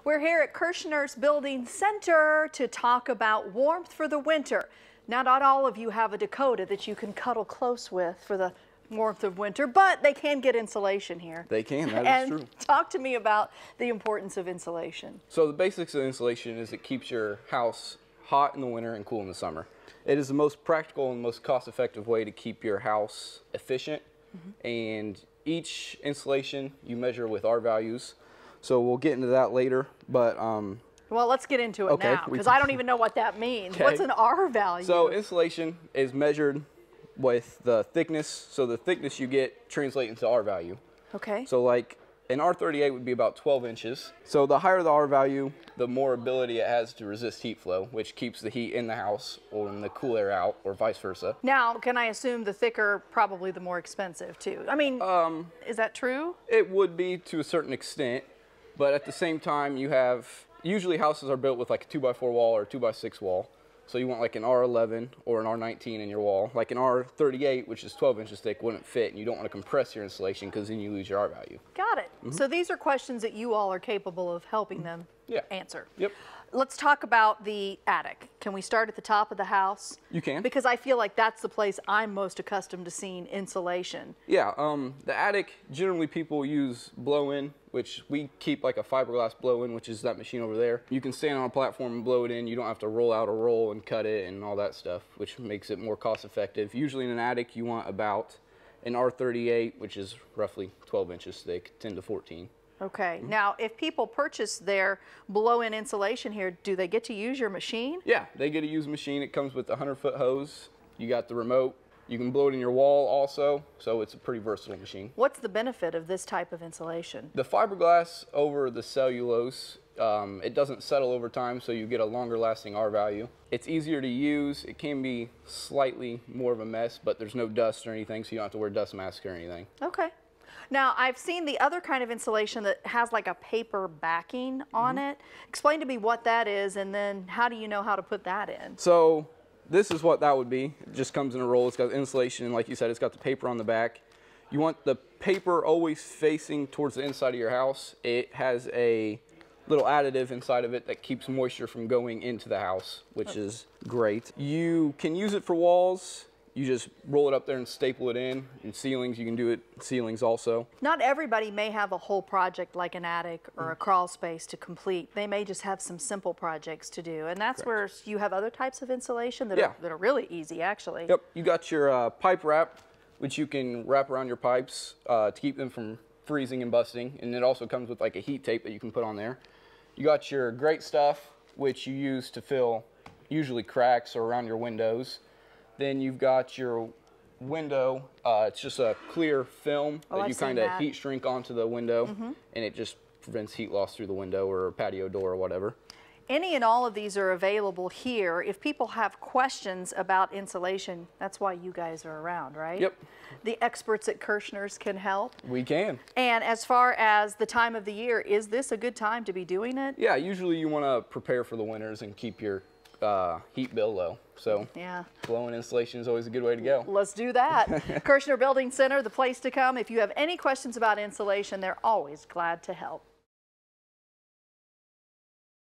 We're here at Kirchners Building Center to talk about warmth for the winter. Now, not all of you have a Dakota that you can cuddle close with for the warmth of winter, but they can get insulation here. They can, that is true. Talk to me about the importance of insulation. So the basics of insulation is it keeps your house hot in the winter and cool in the summer. It is the most practical and most cost-effective way to keep your house efficient. And each insulation you measure with R values. So we'll get into that later, but well, let's get into it now, because I don't even know what that means. Okay. What's an R value? So insulation is measured with the thickness. So the thickness you get translates into R value. Okay. So like an R38 would be about 12 inches. So the higher the R value, the more ability it has to resist heat flow, which keeps the heat in the house or in the cool air out, or vice versa. Now, can I assume the thicker, probably the more expensive too? I mean, is that true? It would be to a certain extent, but at the same time, you have, usually houses are built with like a 2x4 wall or a 2x6 wall. So you want like an R11 or an R19 in your wall. Like an R38, which is 12 inches thick, wouldn't fit, and you don't want to compress your insulation because then you lose your R value. Got it. So these are questions that you all are capable of helping them answer. Yep. Let's talk about the attic. Can we start at the top of the house? You can. Because I feel like that's the place I'm most accustomed to seeing insulation. Yeah, the attic, generally people use blow-in, which we keep like a fiberglass blow-in, which is that machine over there. You can stand on a platform and blow it in. You don't have to roll out a roll and cut it and all that stuff, which makes it more cost-effective. Usually in an attic, you want about an R38, which is roughly 12 inches thick, 10 to 14. Okay. Now, if people purchase their blow-in insulation here, do they get to use your machine? Yeah, they get to use a machine. It comes with a 100-foot hose. You got the remote. You can blow it in your wall also, so it's a pretty versatile machine. What's the benefit of this type of insulation? The fiberglass over the cellulose, it doesn't settle over time, so you get a longer lasting R value. It's easier to use. It can be slightly more of a mess, but there's no dust or anything, so you don't have to wear dust masks or anything. Okay. Now, I've seen the other kind of insulation that has like a paper backing on it. Explain to me what that is, and then how do you know how to put that in? So this is what that would be. It just comes in a roll. It's got insulation, and like you said, it's got the paper on the back. You want the paper always facing towards the inside of your house. It has a little additive inside of it that keeps moisture from going into the house, which is great. You can use it for walls. You just roll it up there and staple it in ceilings. You can do it in ceilings also. Not everybody may have a whole project like an attic or a crawl space to complete. They may just have some simple projects to do, and that's where you have other types of insulation that are really easy, actually. Yep. You got your pipe wrap, which you can wrap around your pipes to keep them from freezing and busting, and it also comes with like a heat tape that you can put on there. You got your great stuff, which you use to fill usually cracks or around your windows. Then you've got your window. It's just a clear film that you kind of heat shrink onto the window, and it just prevents heat loss through the window or a patio door or whatever. Any and all of these are available here. If people have questions about insulation, that's why you guys are around, right? Yep. The experts at Kirchners can help. We can. And as far as the time of the year, is this a good time to be doing it? Yeah, usually you want to prepare for the winters and keep your heat bill low. So blow-in insulation is always a good way to go. Let's do that. Kirchners Building Center, the place to come. If you have any questions about insulation, they're always glad to help.